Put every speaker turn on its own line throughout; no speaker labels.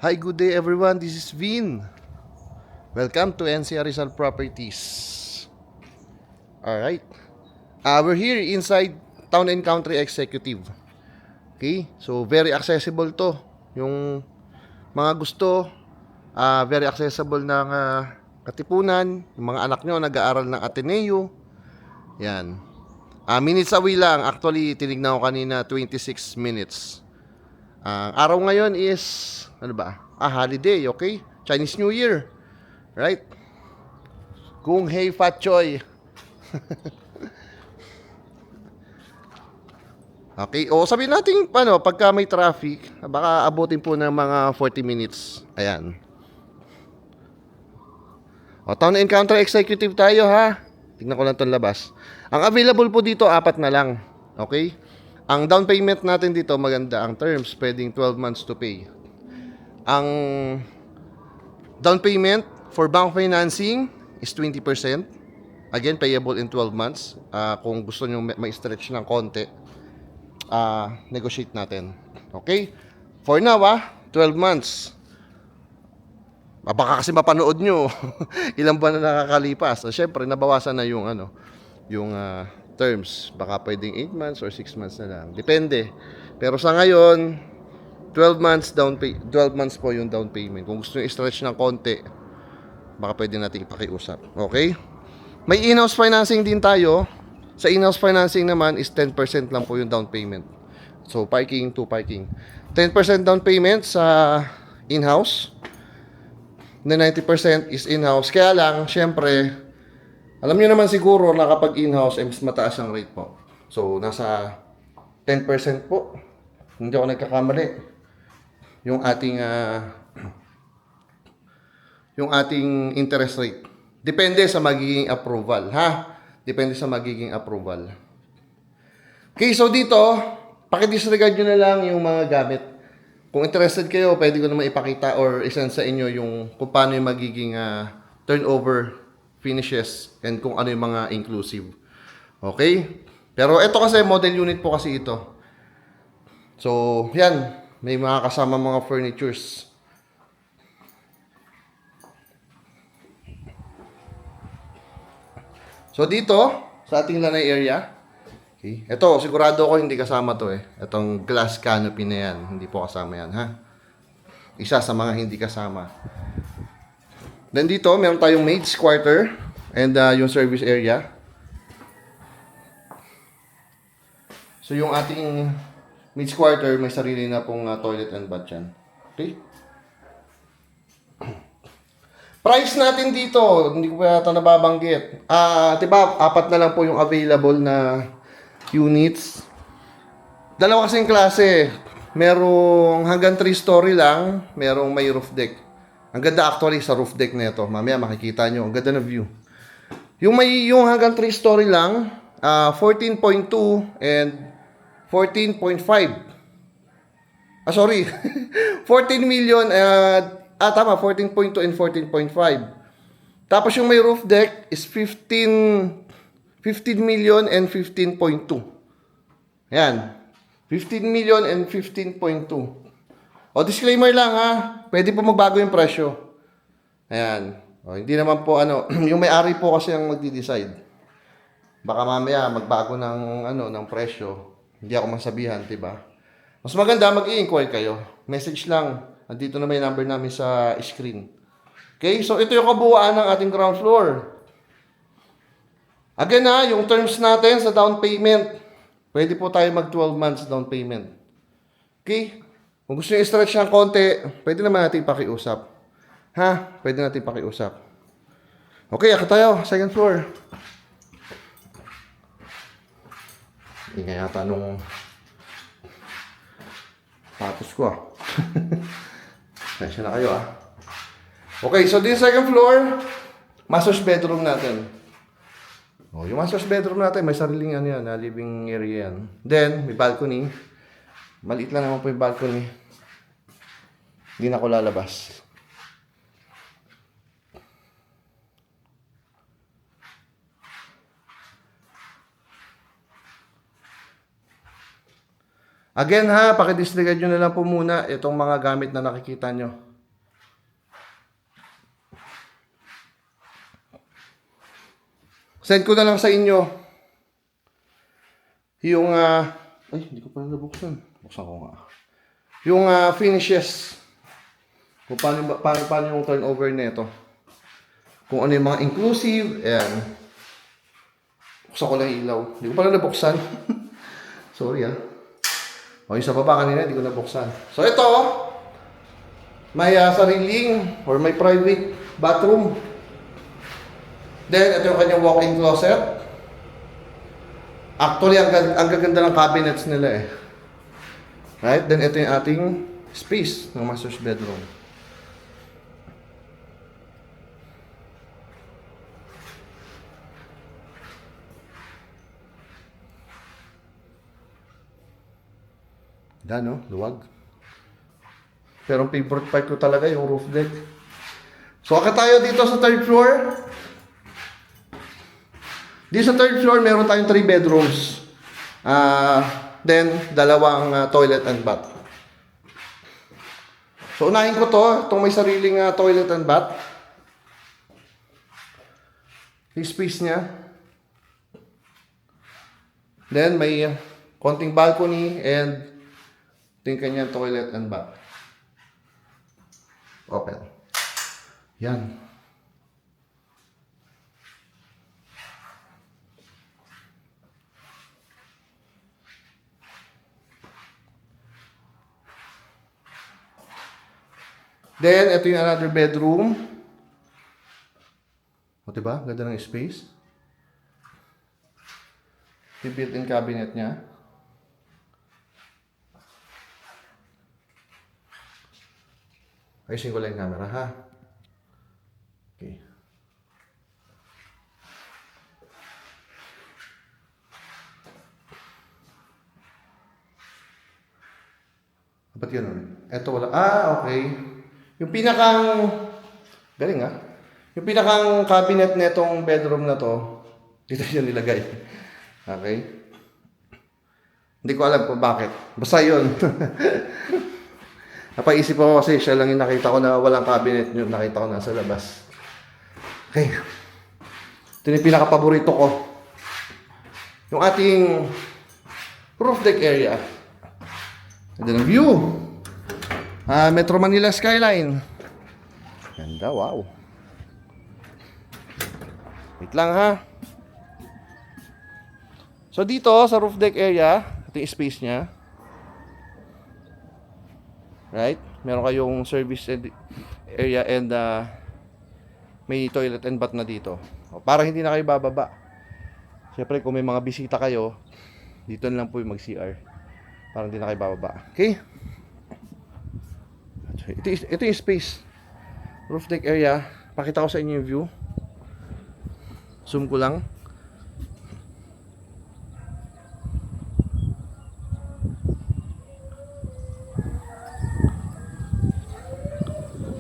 Hi, good day everyone. This is Vin. Welcome to NCR Rizal Properties. Alright. We're here inside Town and Country Executive. Okay? So, very accessible to. Yung mga gusto, very accessible ng Katipunan. Yung mga anak nyo nag-aaral ng Ateneo. Yan. Minutes away lang. Actually, tinignan ko kanina 26 minutes. Ang araw ngayon is, ano ba? Holiday, okay? Chinese New Year. Right? Kung hey Fat Choy. Okay, o sabihin natin pagka may traffic, baka abutin po ng mga 40 minutes. Ayan. O, Town and Country Executive tayo ha. Tingnan ko lang itong labas. Ang available po dito, 4 na lang. Okay? Ang down payment natin dito, maganda. Ang terms, pwedeng 12 months to pay. Ang down payment for bank financing is 20%. Again, payable in 12 months. Kung gusto nyo may stretch ng konti, negotiate natin. Okay? For now, 12 months. Baka kasi mapanood nyo ilang buwan na nakakalipas. So, syempre, nabawasan na yung terms. Baka pwedeng 8 months or 6 months na lang. Depende. Pero sa ngayon, 12 months po yung down payment. Kung gusto nyo i-stretch ng konti, baka pwede natin ipakiusap. Okay? May in-house financing din tayo. Sa in-house financing naman is 10% lang po yung down payment. So, parking to parking. 10% down payment sa in-house. Na 90% is in-house. Kaya lang, syempre, alam nyo naman siguro na kapag in-house, mas mataas ang rate po. So, nasa 10% po. Hindi ako nagkakamali. Yung ating interest rate. Depende sa magiging approval, ha? Depende sa magiging approval. Okay, so dito, paki-disregard nyo na lang yung mga gamit. Kung interested kayo, pwede ko naman ipakita or isend sa inyo yung kung paano yung magiging turnover, finishes, and kung ano yung mga inclusive. Okay? Pero ito kasi, model unit po kasi ito. So, yan. May mga kasama mga furnitures. So, dito, sa ating lanay area, okay. Ito, sigurado ako hindi kasama to eh. Itong glass canopy na yan. Hindi po kasama yan, ha? Isa sa mga hindi kasama. Then dito, meron tayong maid's quarter and yung service area. So, yung ating maid's quarter, may sarili na pong toilet and bath yan. Okay? Price natin dito, hindi ko pa yata nababanggit. Diba, 4 na lang po yung available na units. Dalawa kasing klase. Merong hanggang 3-story lang, merong may roof deck. Ang ganda actually sa roof deck nito. Mamaya makikita nyo, ang ganda ng view. Yung hanggang 3-story lang, 14.2 and 14.5. Sorry. 14 million tama, 14.2 and 14.5. Tapos yung may roof deck is 15 million and 15.2. Ayan. 15 million and 15.2. O, disclaimer lang ha. Pwede po magbago yung presyo. Ayan. O, hindi naman po yung may-ari po kasi ang magdi-decide. Baka mamaya magbago ng presyo. Hindi ako masabihan, 'di ba? Mas maganda mag-i-inquire kayo. Message lang. Andito na may number namin sa screen. Okay, so ito yung kabuuan ng ating ground floor. Again yung terms natin sa down payment. Pwede po tayo mag 12 months down payment. Okay? Kung gusto nyo i-stretch ng konti, pwede naman natin pakiusap. Ha? Pwede natin pakiusap. Okay, ako tayo. Second floor. Ingay yata nung tapos ko Pasensya na kayo Okay, so this second floor, master's bedroom natin. Yung master's bedroom natin, may sariling living area yan. Then, may balcony. Maliit lang naman po yung balcony. Hindi na ako lalabas. Again paki-disregard nyo na lang po muna itong mga gamit na nakikita nyo. Send ko na lang sa inyo yung, ay, hindi ko pa nabuksan. Buksan ko nga. Yung finishes. Kung paano yung turnover nito. Kung ano yung mga inclusive. Ayan. Buksan ko lang yung ilaw. Hindi ko pala nabuksan. Sorry O, yung sa baba kanina, hindi ko nabuksan. So, ito. May sariling or may private bathroom. Then, ito yung kanyang walk-in closet. Actually, ang gaganda ng cabinets nila Right? Then, ito yung ating space ng master's bedroom. Yan, luwag. Pero ang favorite part ko talaga yung roof deck. So, akit tayo dito sa third floor. Dito sa third floor, meron tayong 3 bedrooms. Then, dalawang toilet and bath. So, unahin ko to. Itong may sariling toilet and bath. Yung space niya. Then, may konting balcony and ito yung kanyang toilet and bath. Open. Yan. Then, ito yung another bedroom. O, diba? Ganda ng space. Yung built-in cabinet niya. Ayusin ko lang yung camera, ha? Okay. Ba't yun? Eto wala. Okay. Yung pinakang... Galing, Yung pinakang cabinet netong bedroom na to, dito siya nilagay. Okay? Hindi ko alam kung bakit. Basta yun. Napaisip ako kasi siya lang yung nakita ko na walang cabinet yun. Nakita ko nasa labas. Okay. Ito yung pinaka-paborito ko. Yung ating roof deck area. Ganda ng view. Metro Manila skyline. Ganda, wow. Wait lang So dito sa roof deck area, ito yung space niya. Right? Meron kayong service area and may toilet and bath na dito. Para hindi na kayo bababa. Siyempre kung may mga bisita kayo, dito na lang po yung mag-CR. Para hindi na kayo bababa. Okay? Ito yung space. Roof deck area. Pakita ko sa inyo yung view. Zoom ko lang.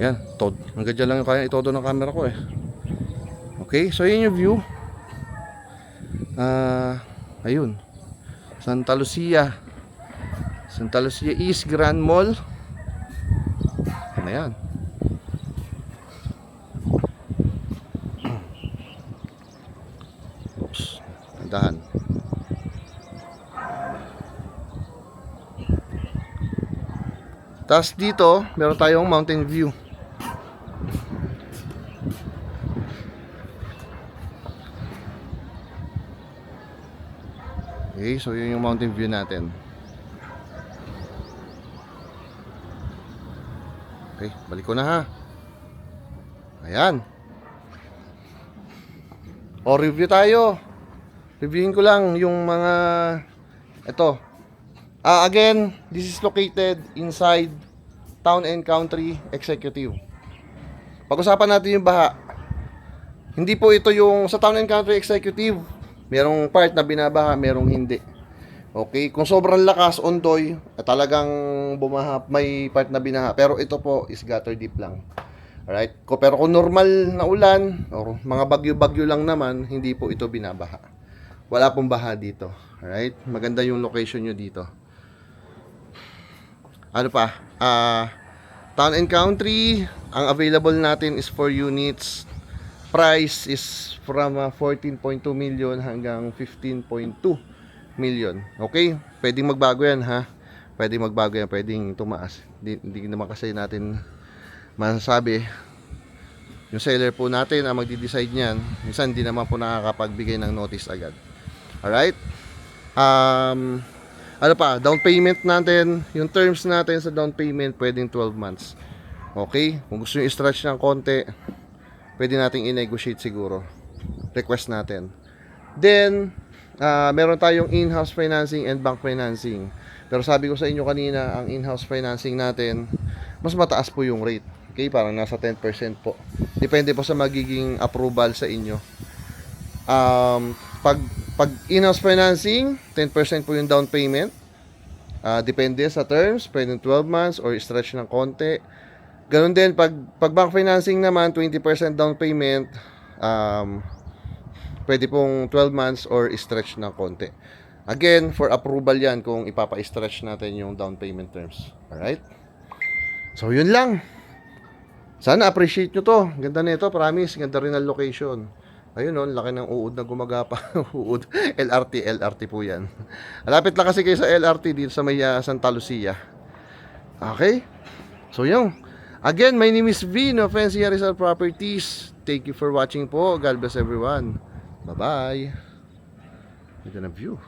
Yan, hanggang dyan lang yung kaya itodo ng camera ko Okay, so yun yung view. Ayun. Santa Lucia East Grand Mall. Ano yan? Oops, tandahan. Tapos dito, meron tayong mountain view. Okay, so yun yung mountain view natin. Okay, balik ko na Ayan. Review tayo. Reviewin ko lang yung mga ito. Again, this is located inside Town and Country Executive. Pag-usapan natin yung baha. Hindi po ito yung sa Town and Country Executive. Merong part na binabaha, merong hindi. Okay, kung sobrang lakas, ondoy, talagang bumaha, may part na binaha. Pero ito po is gutter deep lang. Alright? Pero kung normal na ulan, or mga bagyo-bagyo lang naman, hindi po ito binabaha. Wala pong baha dito. Alright? Maganda yung location nyo dito. Ano pa? Town and Country, ang available natin is 4 units. price is from 14.2 million hanggang 15.2 million. Okay? Pwedeng magbago yan ha. Pwedeng magbago yan, pwedeng tumaas. Hindi naman kasi natin masasabi. Yung seller po natin ang magdi-decide niyan. Minsan hindi naman po nakakapagbigay ng notice agad. Alright? Ano pa? Down payment natin. Yung terms natin sa down payment pwedeng 12 months. Okay? Kung gusto nyo i-stretch ng konti, pwede nating i-negotiate siguro. Request natin. Then, meron tayong in-house financing and bank financing. Pero sabi ko sa inyo kanina, ang in-house financing natin, mas mataas po yung rate. Okay? Parang nasa 10% po. Depende po sa magiging approval sa inyo. Pag in-house financing, 10% po yung down payment. Depende sa terms, pwedeng 12 months or stretch ng konti. Ganun din, pag bank financing naman, 20% down payment, pwede pong 12 months or stretch ng konti. Again, for approval yan kung ipapa-stretch natin yung down payment terms. Alright? So, yun lang. Sana appreciate nyo to. Ganda nito, promise. Ganda rin ang location. Ayun no, laki ng uod na gumagapa. Uod. LRT po yan. Malapit lang kasi kayo sa LRT dito sa may Santa Lucia. Okay? So, yun. Again, my name is V, no Fancy Rizal Properties. Thank you for watching po. God bless everyone. Bye-bye. Ganda na view.